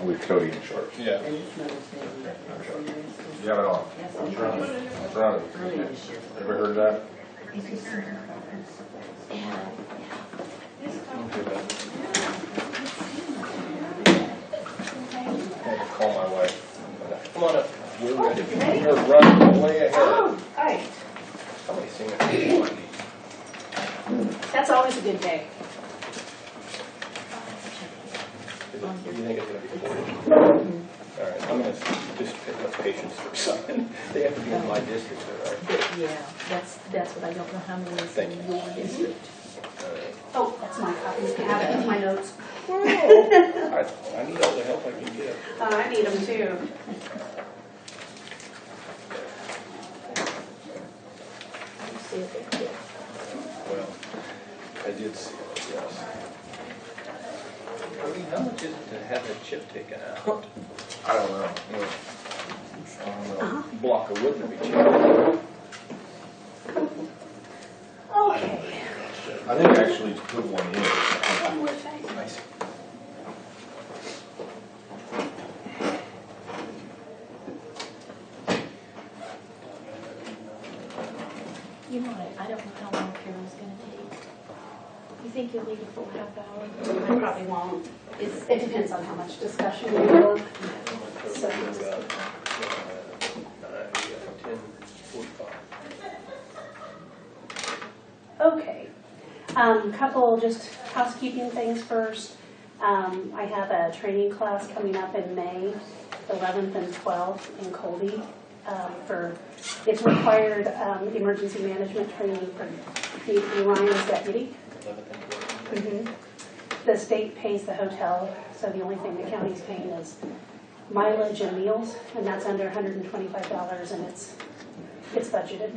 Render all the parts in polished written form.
With Cody in shorts. Yeah. You have it on. It's running. It's running. Ever heard that? I had to call my wife. Come on up. We're ready. You're running way ahead. Oh, right. Somebody sing it. That's always a good day. You think it's going to be 40? All right, I'm going to just pick up patients for something. They have to be in my district, right? Yeah, that's what I don't know how many is Thank in you. your district. Oh, that's my copy. I have it in my notes. I need all the help I can get. I need them too. You see if it fits. Well, I did see it, yes. Cody, how much is it to have a chip taken out? I don't know. Block of wood would be cheap. Okay. I think actually to put one in. Nice. You know, I don't know how long Carol's going to take. You think you'll need a full half hour? I probably won't. It depends on how much discussion we have. So, 10:45. okay. Couple just housekeeping things first. I have a training class coming up in May, 11th and 12th in Colby. It's required emergency management training for Ryan's deputy. 11th and 12th. The state pays the hotel, so the only thing the county's paying is mileage and meals, and that's under $125, and it's budgeted.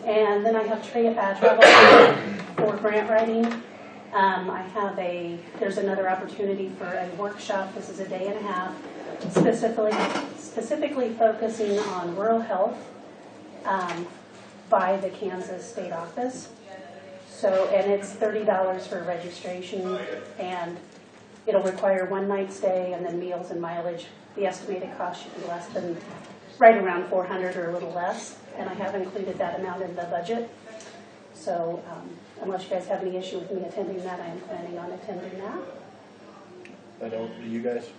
And then I have travel for grant writing. There's another opportunity for a workshop. This is a day and a half, specifically focusing on rural health by the Kansas State Office. So, and it's $30 for registration, and it'll require one night stay and then meals and mileage. The estimated cost should be less than, right around $400 or a little less, and I have included that amount in the budget. So unless you guys have any issue with me attending that, I am planning on attending that. Do you guys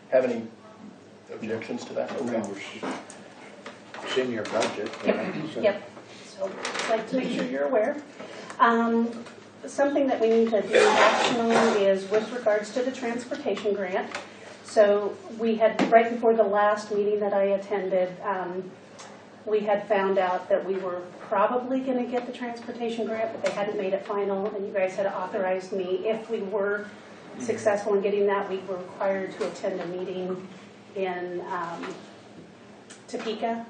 have any objections to that? Okay. It's in your budget. Yep. So I'd like to make sure you're aware. Something that we need to do action on is with regards to the transportation grant. So we had, right before the last meeting that I attended, we had found out that we were probably going to get the transportation grant, but they hadn't made it final, and you guys had authorized me, if we were successful in getting that, we were required to attend a meeting in Topeka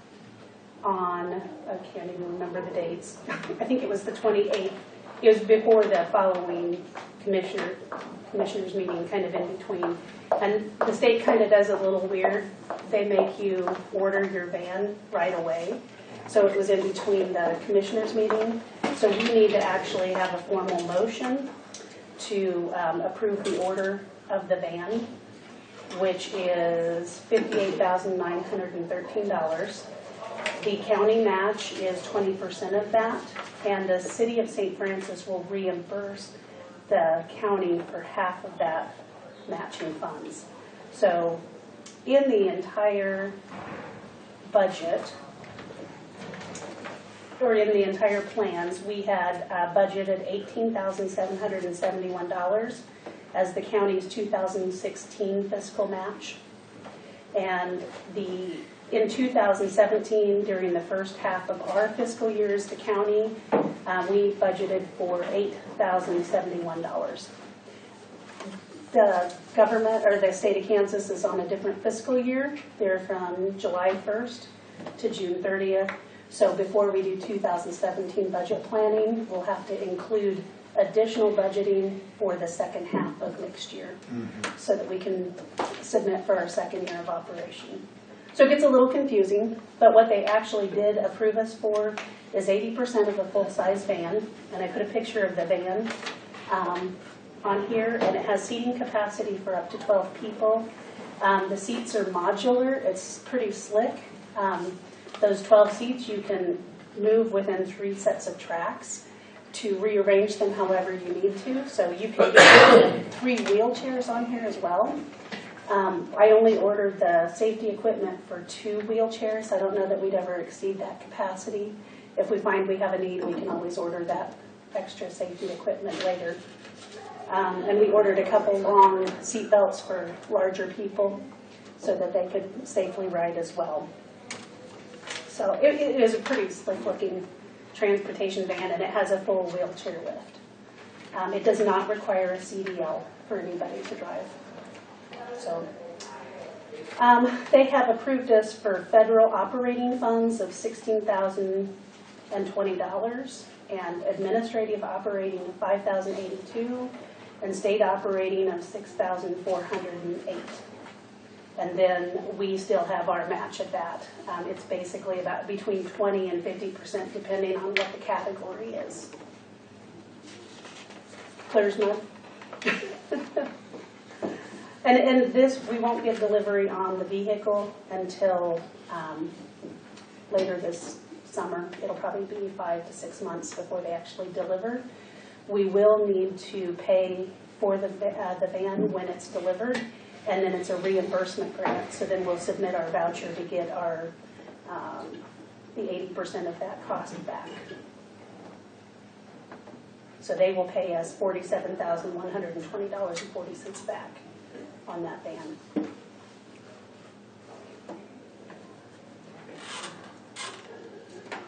on, I can't even remember the dates. I think it was the 28th. It was before the following commissioners meeting, kind of in between. And the state kind of does it a little weird. They make you order your van right away. So it was in between the commissioners meeting. So we need to actually have a formal motion to approve the order of the van, which is $58,913. The county match is 20% of that, and the city of St. Francis will reimburse the county for half of that matching funds. So in the entire budget, or in the entire plans, we had budgeted $18,771 as the county's 2016 fiscal match. And in 2017, during the first half of our fiscal year as the county, we budgeted for $8,071. The government, or the state of Kansas, is on a different fiscal year. They're from July 1st to June 30th. So before we do 2017 budget planning, we'll have to include additional budgeting for the second half of next year, so that we can submit for our second year of operation. So it gets a little confusing, but what they actually did approve us for is 80% of a full-size van, and I put a picture of the van. on here, and it has seating capacity for up to 12 people. The seats are modular. It's pretty slick. Those 12 seats you can move within 3 sets of tracks to rearrange them however you need to. So you can get 3 wheelchairs on here as well. I only ordered the safety equipment for 2 wheelchairs. I don't know that we'd ever exceed that capacity. If we find we have a need, we can always order that extra safety equipment later. And we ordered a couple long seat belts for larger people so that they could safely ride as well. So it is a pretty slick looking transportation van, and it has a full wheelchair lift. It does not require a CDL for anybody to drive. So they have approved us for federal operating funds of $16,020 and administrative operating of $5,082 and state operating of $6,408. And then we still have our match at that. It's basically about between 20 and 50% depending on what the category is. Clear as mud? And this, we won't get delivery on the vehicle until later this summer. It'll probably be 5 to 6 months before they actually deliver. We will need to pay for the van when it's delivered, and then it's a reimbursement grant. So then we'll submit our voucher to get our the 80% of that cost back. So they will pay us $47,120.40 back on that van.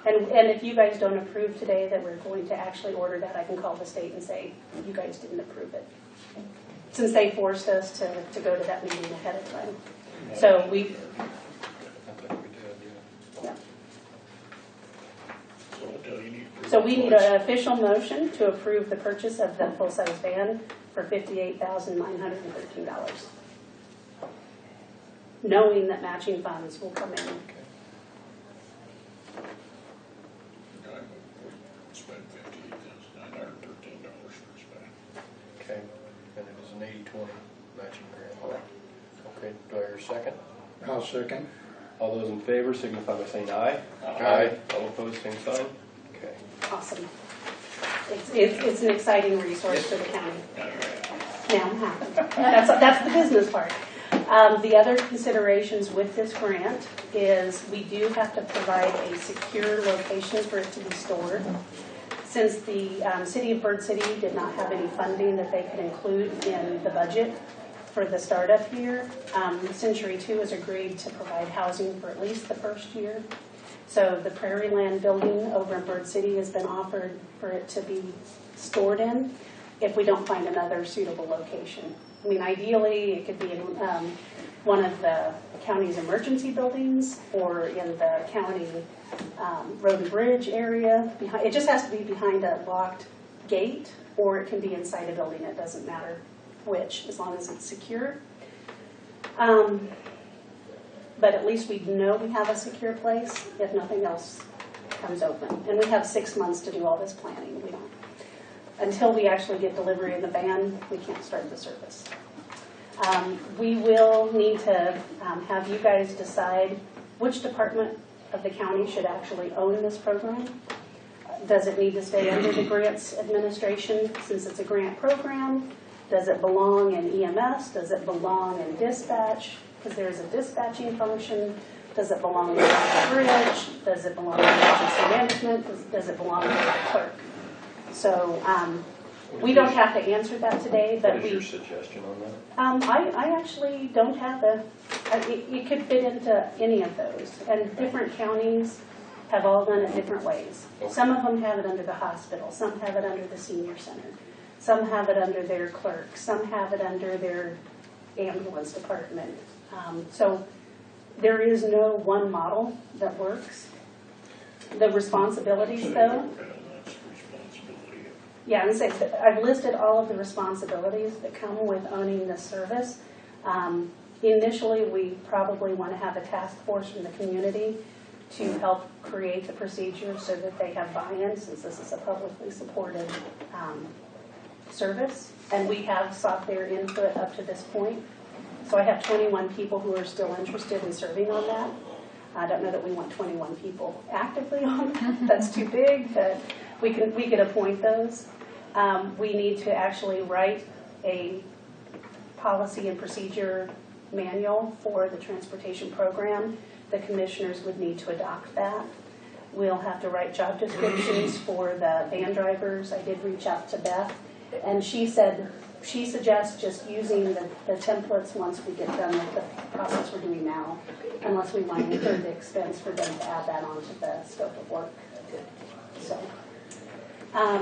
And if you guys don't approve today that we're going to actually order that, I can call the state and say, you guys didn't approve it. Since they forced us to go to that meeting ahead of time. So we, yeah. So we need an official motion to approve the purchase of the full-size van for $58,913. Knowing that matching funds will come in. Spend $58,913 for this van. Okay, and it is an 80-20 matching grant. Okay, do I hear a second? I'll second. All those in favor signify by saying aye. Aye. All opposed, same sign. Okay. Awesome. It's an exciting resource for the county. Now I'm happy. That's the business part. The other considerations with this grant is we do have to provide a secure location for it to be stored. Since the city of Bird City did not have any funding that they could include in the budget for the startup year, Century 2 has agreed to provide housing for at least the first year. So the Prairie Land building over in Bird City has been offered for it to be stored in if we don't find another suitable location. I mean, ideally, it could be in one of the county's emergency buildings or in the county road and bridge area. It just has to be behind a locked gate, or it can be inside a building. It doesn't matter which, as long as it's secure. But at least we know we have a secure place if nothing else comes open. And we have 6 months to do all this planning. We don't, until we actually get delivery of the van, we can't start the service. We will need to have you guys decide which department of the county should actually own this program. Does it need to stay under the grants administration since it's a grant program? Does it belong in EMS? Does it belong in dispatch? Because there's a dispatching function. Does it belong in the bridge? Does it belong in emergency management? Does it belong to the clerk? So we don't have to answer that today, but What is your suggestion on that? I actually don't have it could fit into any of those. And different counties have all done it different ways. Okay. Some of them have it under the hospital. Some have it under the senior center. Some have it under their clerk. Some have it under their ambulance department. So there is no one model that works. The responsibilities, though, That's responsibility. yeah, and say I've listed all of the responsibilities that come with owning this service. Initially, we probably want to have a task force from the community to help create the procedures so that they have buy-in, since this is a publicly supported service. And we have sought their input up to this point. So I have 21 people who are still interested in serving on that. I don't know that we want 21 people actively on that. That's too big, but we could appoint those. We need to actually write a policy and procedure manual for the transportation program. The commissioners would need to adopt that. We'll have to write job descriptions for the van drivers. I did reach out to Beth, and she said she suggests just using the templates once we get done with the process we're doing now, unless we want to incur the expense for them to add that onto the scope of work. So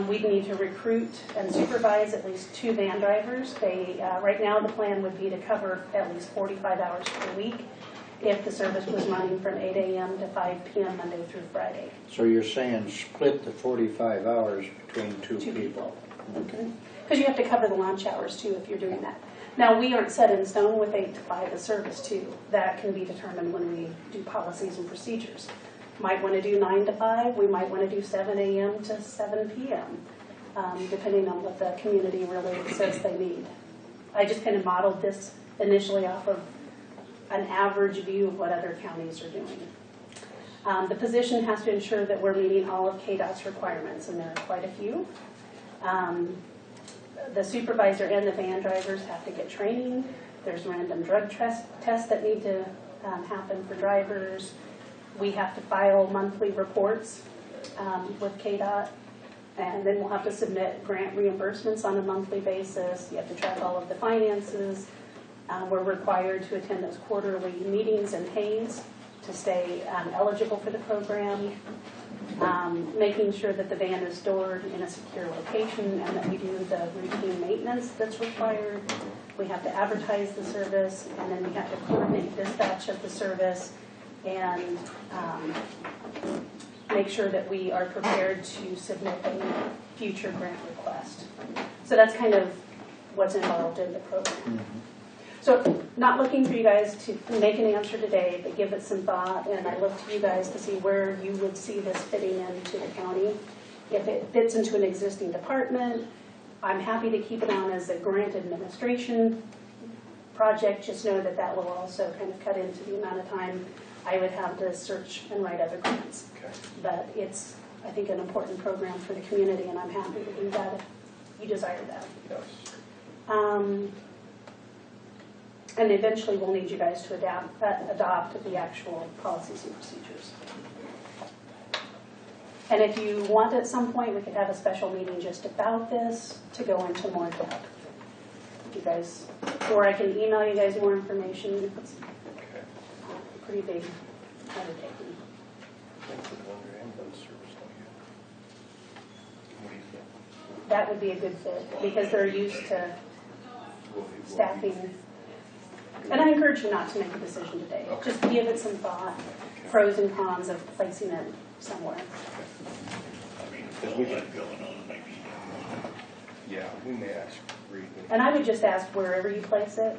we need to recruit and supervise at least 2 van drivers. They right now the plan would be to cover at least 45 hours per week if the service was running from 8 a.m. to 5 p.m. Monday through Friday. So you're saying split the 45 hours between two people? Okay. Because you have to cover the lunch hours too if you're doing that. Now, we aren't set in stone with 8 to 5 as service too. That can be determined when we do policies and procedures. Might want to do 9 to 5. We might want to do 7 a.m. to 7 p.m. Depending on what the community really says they need. I just kind of modeled this initially off of an average view of what other counties are doing. The position has to ensure that we're meeting all of KDOT's requirements, and there are quite a few. The supervisor and the van drivers have to get training. There's random drug tests that need to happen for drivers. We have to file monthly reports with KDOT, and then we'll have to submit grant reimbursements on a monthly basis. You have to track all of the finances. We're required to attend those quarterly meetings and Hays to stay eligible for the program. Making sure that the van is stored in a secure location and that we do the routine maintenance that's required. We have to advertise the service, and then we have to coordinate dispatch of the service and make sure that we are prepared to submit a future grant request. So that's kind of what's involved in the program. So not looking for you guys to make an answer today, but give it some thought, and I look to you guys to see where you would see this fitting into the county. If it fits into an existing department, I'm happy to keep it on as a grant administration project. Just know that that will also kind of cut into the amount of time I would have to search and write other grants. Okay. But it's, I think, an important program for the community, and I'm happy to do that if you desire that. Yes. And eventually we'll need you guys to adopt the actual policies and procedures. And if you want at some point, we could have a special meeting just about this to go into more depth. You guys, or I can email you guys more information. It's Okay. a pretty big undertaking. Thanks for the laundry ambulance service, don't you? What do you think? That would be a good fit because they're used to staffing. And I encourage you not to make a decision today. Okay. Just give it some thought, pros and cons of placing it somewhere. I mean, if all that going on, maybe you don't want Yeah, we may ask Reed. And I would just ask wherever you place it,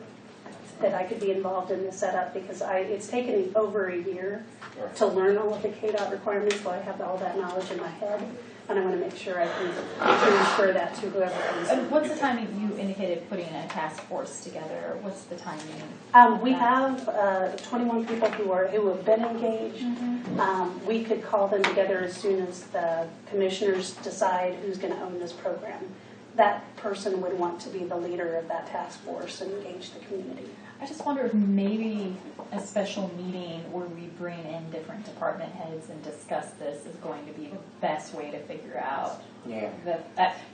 that I could be involved in the setup because it's taken me over a year Right. to learn all of the KDOT requirements, so I have all that knowledge in my head. And I want to make sure I can transfer that to whoever comes in. And what's the timing you indicated putting a task force together? What's the timing? We have 21 people who have been engaged. We could call them together as soon as the commissioners decide who's going to own this program. That person would want to be the leader of that task force and engage the community. I just wonder if maybe a special meeting where we bring in different department heads and discuss this is going to be the best way to figure out. Yeah.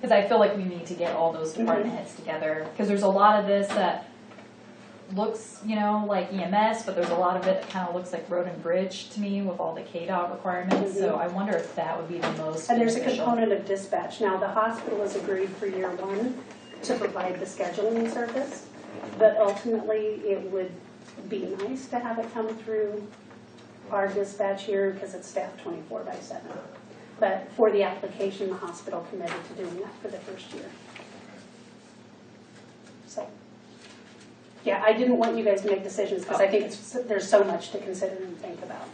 Because I feel like we need to get all those department heads together. Because there's a lot of this that looks, like EMS, but there's a lot of it that kind of looks like road and bridge to me with all the KDOT requirements. So I wonder if that would be the most And there's a beneficial. component of dispatch. Now, the hospital has agreed for year 1 to provide the scheduling service, but ultimately it would be nice to have it come through our dispatch here because it's staffed 24/7. But for the application, the hospital committed to doing that for the first year. So, yeah, I didn't want you guys to make decisions because I think there's so much to consider and think about.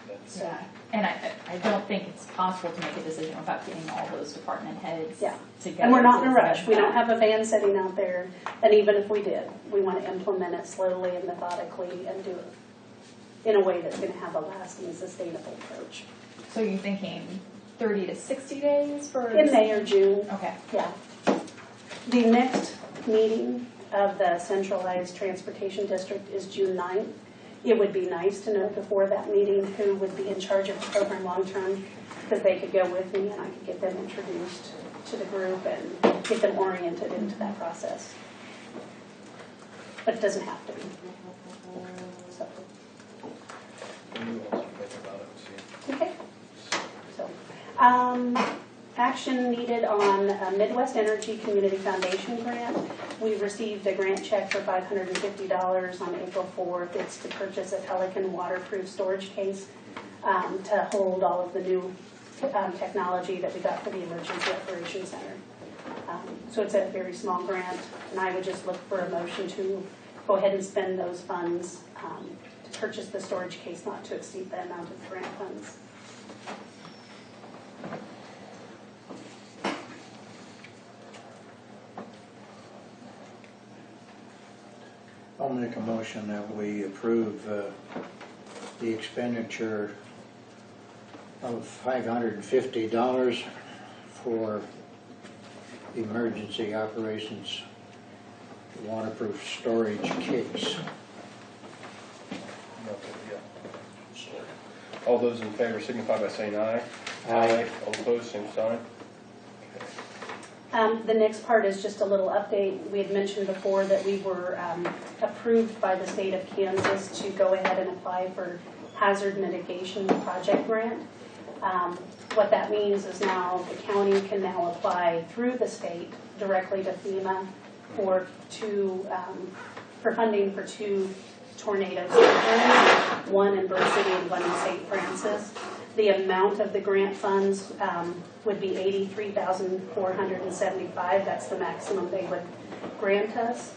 That's So, And I don't think it's possible to make a decision without getting all those department heads Yeah. together. and we're not in a to rush. discuss We don't that. have a van sitting out there. And even if we did, we want to implement it slowly and methodically and do it in a way that's going to have a lasting, sustainable approach. So you're thinking 30 to 60 days for? In May or June, Okay. yeah. The next meeting of the centralized transportation district is June 9th. It would be nice to know before that meeting who would be in charge of the program long-term, because they could go with me and I could get them introduced to the group and get them oriented into that process. But it doesn't have to be. So, And you also think about it, see. okay. So, action needed on a Midwest Energy Community Foundation grant. We received a grant check for $550 on April 4th. It's to purchase a Pelican waterproof storage case to hold all of the new technology that we got for the Emergency Operations Center. So it's a very small grant, and I would just look for a motion to go ahead and spend those funds to purchase the storage case, not to exceed the amount of grant funds. I'll make a motion that we approve the expenditure of $550 for emergency operations waterproof storage case. Okay, yeah. All those in favor signify by saying aye. Aye. All opposed, same sign. The next part is just a little update. We had mentioned before that we were approved by the state of Kansas to go ahead and apply for hazard mitigation project grant. What that means is now the county can now apply through the state directly to FEMA for funding for 2 tornadoes, one in Bird City and one in St. Francis. The amount of the grant funds would be $83,475. That's the maximum they would grant us.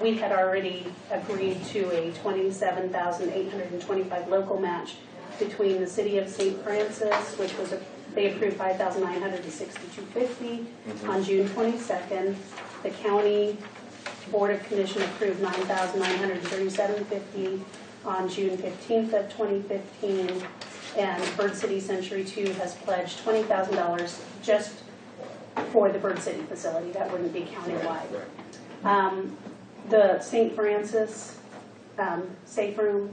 We had already agreed to a $27,825 local match between the city of St. Francis, which was they approved $5,962.50 on June 22nd. The county Board of Commission approved $9,937.50 on June 15th of 2015, and Bird City Century 2 has pledged $20,000 just for the Bird City facility. That wouldn't be countywide. The St. Francis Safe Room,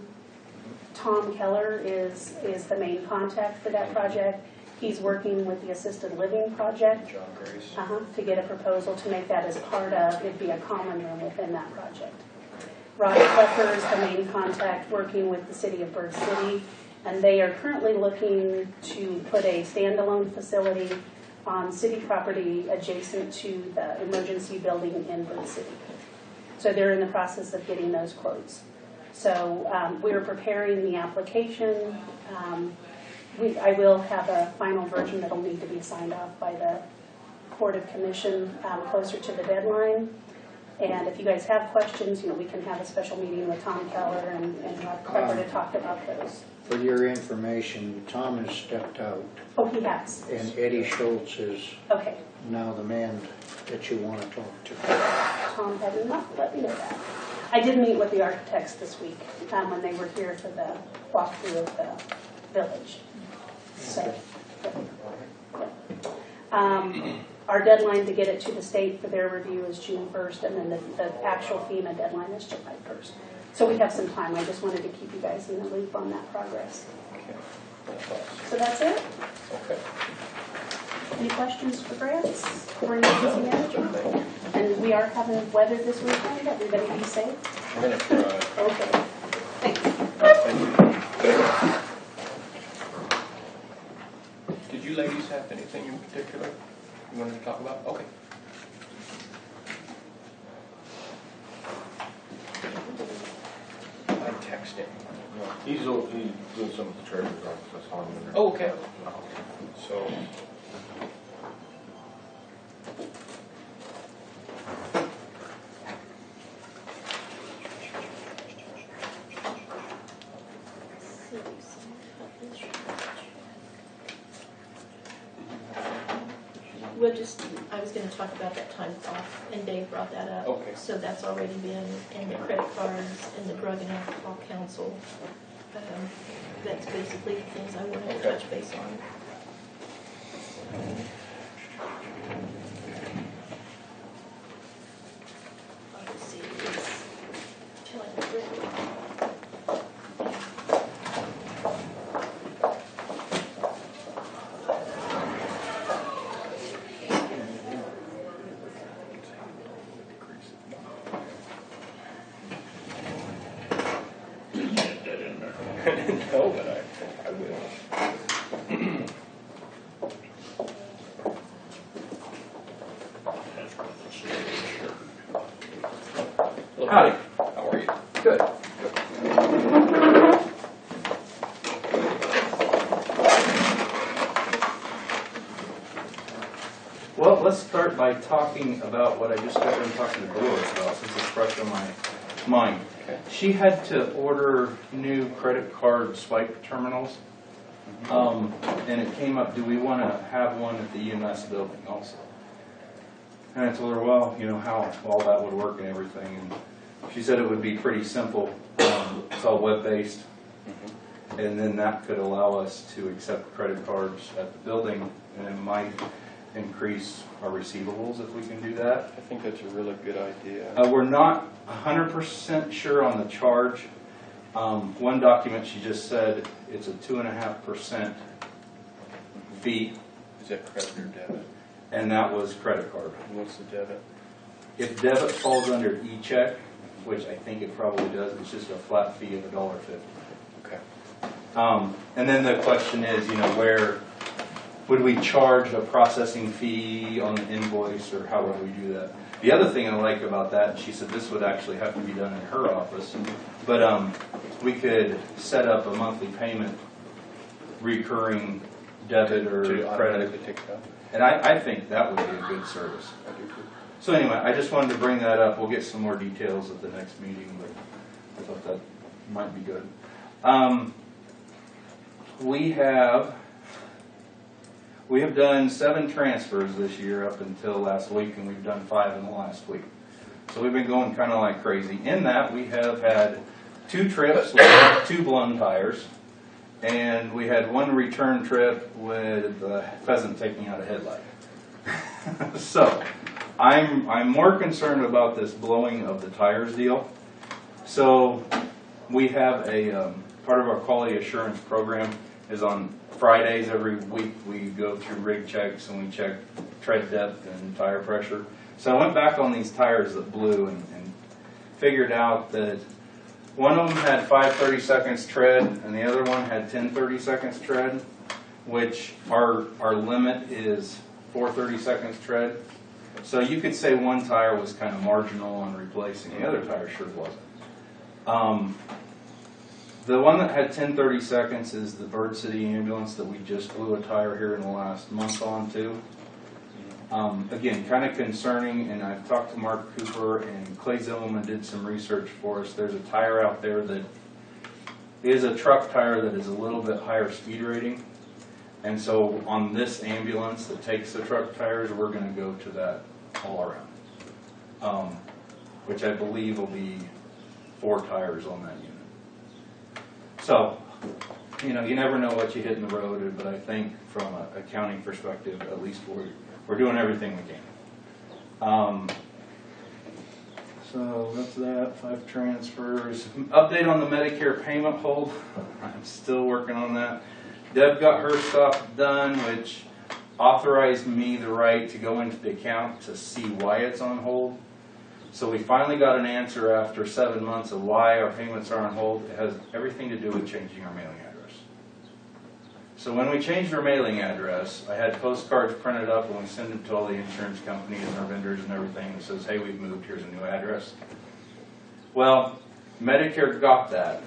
Tom Keller is the main contact for that project. He's working with the Assisted Living Project John Grace. to get a proposal to make that as part of, it'd be a common room within that project. Rod Klepper is the main contact working with the city of Bird City, and they are currently looking to put a standalone facility on city property adjacent to the emergency building in Bird City. So they're in the process of getting those quotes. So we're preparing the application. I will have a final version that'll need to be signed off by the Board of Commission closer to the deadline. And if you guys have questions, we can have a special meeting with Tom Keller and Rod Klepper to talk about those. For your information, Tom has stepped out, Oh, he has? and Eddie Schultz is Okay. now the man that you want to talk to. Tom had not let me know that. I did meet with the architects this week when they were here for the walkthrough of the village. So, our deadline to get it to the state for their review is June 1st, and then the actual FEMA deadline is July 1st. So we have some time. I just wanted to keep you guys in the loop on that progress. Okay. That's awesome. So that's it. Okay. Any questions for grants or emergency management? And we are having weather this weekend. Everybody be safe. We're going to try. Okay. Thanks. Thank you. Did you ladies have anything in particular you wanted to talk about? Okay. I'm texting. He's doing some of the treasurer's office, that's all I'm in there. Oh, okay. So. Cities. we'll just, I was gonna talk about that time off, and Dave brought that up. Okay. So that's already been, and the credit cards, and the drug and alcohol council. That's basically the things I wanted to Okay. touch base on. Let's see, it's telling me really. Get that in there. No, but I will. That's what it says, sure. Hello, Howdy. How are you? Good. Well, let's start by talking about what I just got done talking to Dolores about, since it's fresh on my mind. Okay. She had to order new credit card swipe terminals, and it came up, do we want to have one at the EMS building also? And I told her, well, you know, how all that would work and everything, and she said it would be pretty simple. It's all web-based, and then that could allow us to accept credit cards at the building, and it might increase our receivables if we can do that. I think that's a really good idea. We're not 100% sure on the charge. One document, she just said it's a 2.5% fee, Is that credit or debit? and that was credit card. What's the debit? If debit falls under e-check, which I think it probably does, it's just a flat fee of $1.50. Okay. And then the question is, you know, where would we charge a processing fee on the invoice, or how would we do that? The other thing I like about that, and she said this would actually have to be done in her office, but we could set up a monthly payment, recurring debit or To credit, automatically take it out? and I think that would be a good service. I do too. So anyway, I just wanted to bring that up. We'll get some more details at the next meeting, but I thought that might be good. We have done 7 transfers this year up until last week, and we've done 5 in the last week. So we've been going kind of like crazy. In that, we have had 2 trips with 2 blown tires, and we had 1 return trip with a pheasant taking out a headlight. So I'm more concerned about this blowing of the tires deal. So we have a part of our quality assurance program is on Fridays every week. We go through rig checks and we check tread depth and tire pressure. So I went back on these tires that blew and figured out that one of them had 5 30-seconds tread and the other one had 10 30-seconds tread, which our limit is 4 30-seconds tread. So you could say one tire was kind of marginal on replacing, the other tire sure wasn't. The one that had 10 30-seconds is the Bird City ambulance that we just blew a tire here in the last month on to. Again, kind of concerning, and I've talked to Mark Cooper, and Clay Zimmelman did some research for us. There's a tire out there that is a truck tire that is a little bit higher speed rating. And so on this ambulance that takes the truck tires, we're going to go to that all around, which I believe will be 4 tires on that unit. So, you know, you never know what you hit in the road, but I think from an accounting perspective, at least we're doing everything we can. So that's that, 5 transfers. Update on the Medicare payment hold. I'm still working on that. Deb got her stuff done, which authorized me the right to go into the account to see why it's on hold. So we finally got an answer after 7 months of why our payments are on hold. It has everything to do with changing our mailing address. So when we changed our mailing address, I had postcards printed up and we send it to all the insurance companies and our vendors and everything that says, hey, we've moved, here's a new address. Well, Medicare got that,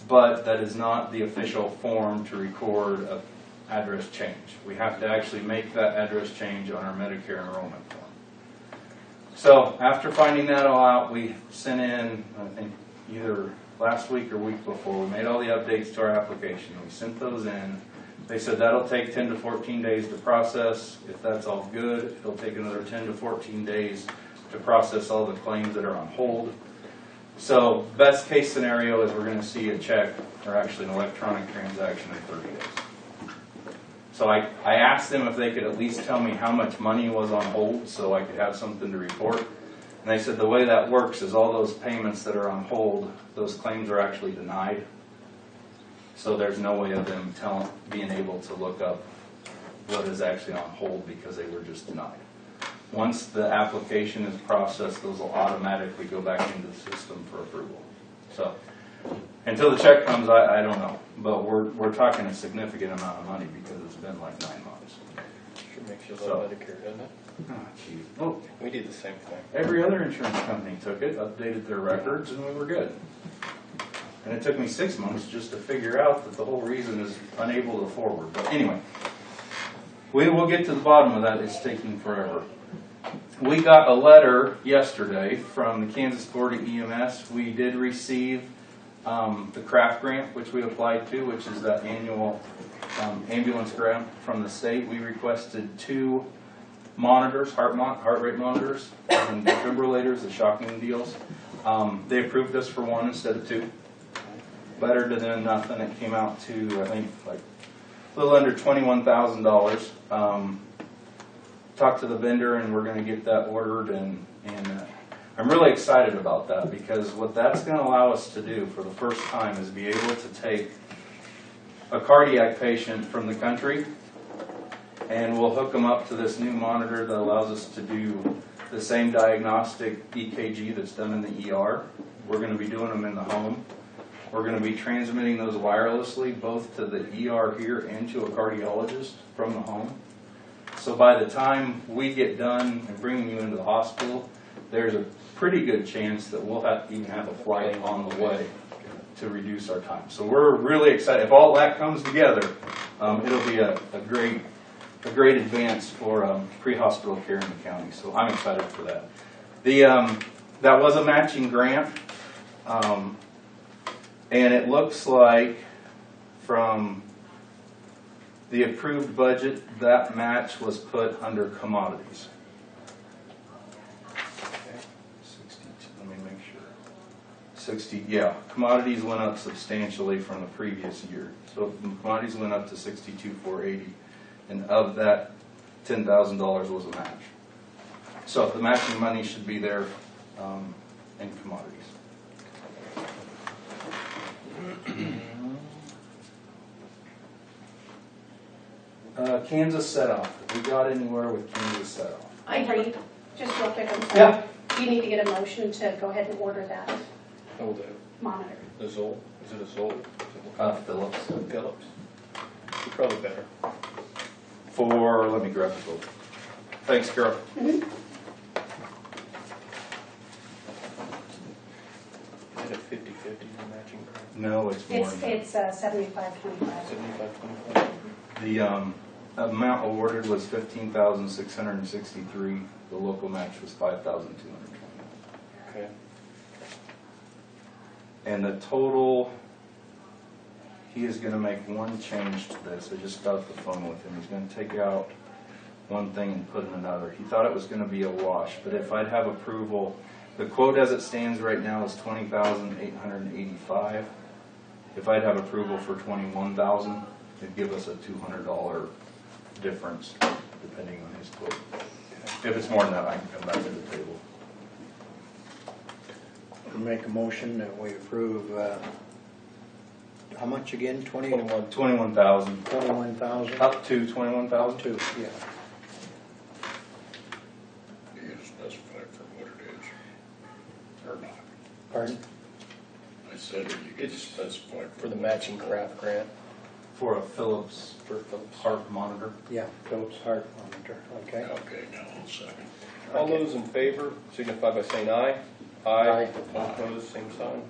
but that is not the official form to record an address change. We have to actually make that address change on our Medicare enrollment form. So after finding that all out, we sent in, I think either last week or week before, we made all the updates to our application. We sent those in. They said that'll take 10 to 14 days to process. If that's all good, it'll take another 10 to 14 days to process all the claims that are on hold. So best case scenario is we're going to see a check, or actually an electronic transaction in 30 days. So I asked them if they could at least tell me how much money was on hold so I could have something to report. And they said the way that works is all those payments that are on hold, those claims are actually denied. So there's no way of them being able to look up what is actually on hold because they were just denied. Once the application is processed, those will automatically go back into the system for approval. So until the check comes, I don't know. But we're talking a significant amount of money because it's been like 9 months. Sure makes you love Medicare, doesn't it? Oh, geez. Well, We did the same thing. every other insurance company took it, updated their records, and we were good. And it took me 6 months just to figure out that the whole reason is unable to forward. But anyway, we will get to the bottom of that. It's taking forever. We got a letter yesterday from the Kansas Board of EMS. We did receive the CRAFT grant, which we applied to, which is that annual ambulance grant from the state. We requested 2 monitors, heart rate monitors, and defibrillators, the shocking deals. They approved us for 1 instead of 2. Better than nothing. It came out to, I think, like a little under $21,000. Talked to the vendor, and we're going to get that ordered, and I'm really excited about that because what that's going to allow us to do for the first time is be able to take a cardiac patient from the country, and we'll hook them up to this new monitor that allows us to do the same diagnostic EKG that's done in the ER. We're going to be doing them in the home. We're going to be transmitting those wirelessly both to the ER here and to a cardiologist from the home. So by the time we get done and bringing you into the hospital, there's a pretty good chance that we'll even have a flight on the way to reduce our time. So we're really excited. If all that comes together, it'll be a great advance for pre-hospital care in the county. So I'm excited for that. That was a matching grant. And it looks like from the approved budget, that match was put under commodities. 62, let me make sure. 60, yeah, commodities went up substantially from the previous year. So commodities went up to 62,480, and of that, $10,000 was a match. So the matching money should be there in commodities. Kansas set-off. Have we got anywhere with Kansas set-off? I agree. Just real quick, I'm sorry. Yeah. You need to get a motion to go ahead and order that Oh, monitor. the Zoll. Is it a Zoll? Phillips. Phillips. Probably better. Let me grab the book. Thanks, Carol. Is it a 50-50 matching grant? No, it's more than that. It's 75-25. 75-25? The amount awarded was $15,663. The local match was $5,220. Okay. And the total, he is going to make one change to this. I just got off the phone with him. He's going to take out one thing and put in another. He thought it was going to be a wash, but if I'd have approval, the quote as it stands right now is $20,885. If I'd have approval for $21,000, it'd give us a $200 difference depending on his quote. If it's more than that, I can come back to the table. Make a motion that we approve, how much again? 21,000. 21,000? Up to 21,000. Two, yeah. Do you specify for what it is? Or not? Pardon? I said that you could specify For the matching craft grant For a Philips for Phillips. heart monitor. Yeah, Phillips heart monitor, okay. Okay, now I'll second. All those in favor signify by saying aye. Aye. All opposed, same sign.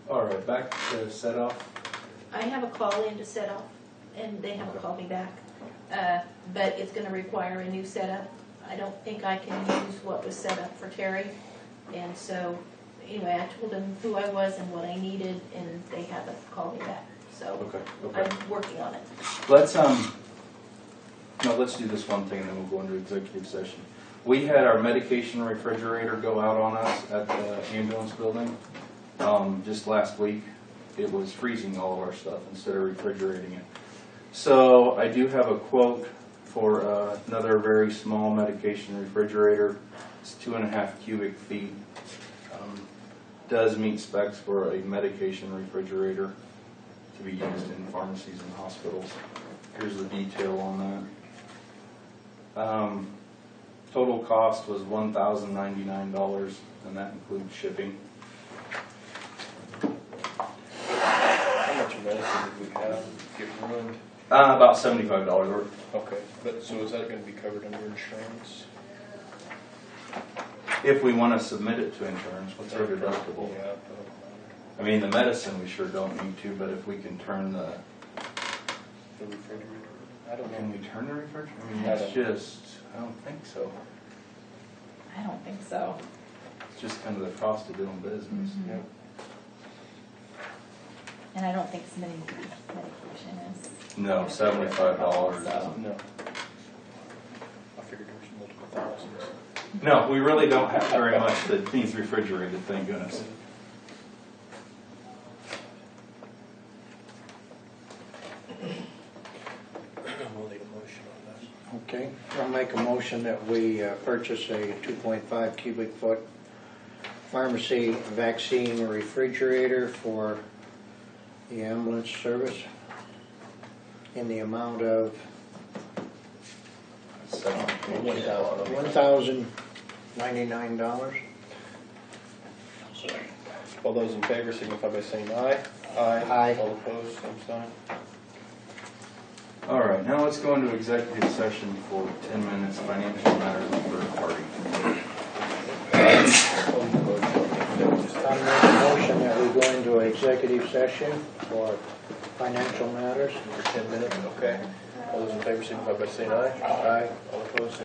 All right, back to set off. I have a call in to set off, and they haven't called me back. But it's gonna require a new setup. I don't think I can use what was set up for Terry, and so anyway, I told them who I was and what I needed, and they haven't called me back, so Okay, okay. I'm working on it. Let's, no, let's do this one thing and then we'll go into executive session. We had our medication refrigerator go out on us at the ambulance building, just last week. It was freezing all of our stuff instead of refrigerating it. So I do have a quote for another very small medication refrigerator. It's 2.5 cubic feet. Does meet specs for a medication refrigerator to be used in pharmacies and hospitals. Here's the detail on that. Total cost was $1,099, and that includes shipping. How much medicine did we have get ruined? About $75 worth. Okay, but so is that gonna be covered under insurance? If we want to submit it to insurance, what's our deductible? Yeah. I mean, the medicine we sure don't need to, but if we can turn the, The refrigerator? I don't can know. we turn the refrigerator? I mean, I it's don't- just, I don't think so. I don't think so. It's just kind of the cost of doing business. Mhm. Yep. And I don't think submitting medication is. No, $75. So. No. I figured there was multiple thousands. No, we really don't have very much that needs refrigerated, thank goodness. We'll need a motion on that. Okay, I'll make a motion that we purchase a 2.5 cubic foot pharmacy vaccine refrigerator for the ambulance service in the amount of $1,099. All those in favor signify by saying aye. Aye. All opposed, same sign. All right, now let's go into executive session for 10 minutes, financial matters of third party. I'll make a motion that we go into executive session for financial matters. For 10 minutes, okay. All those in favor signify by saying aye. Aye. All opposed,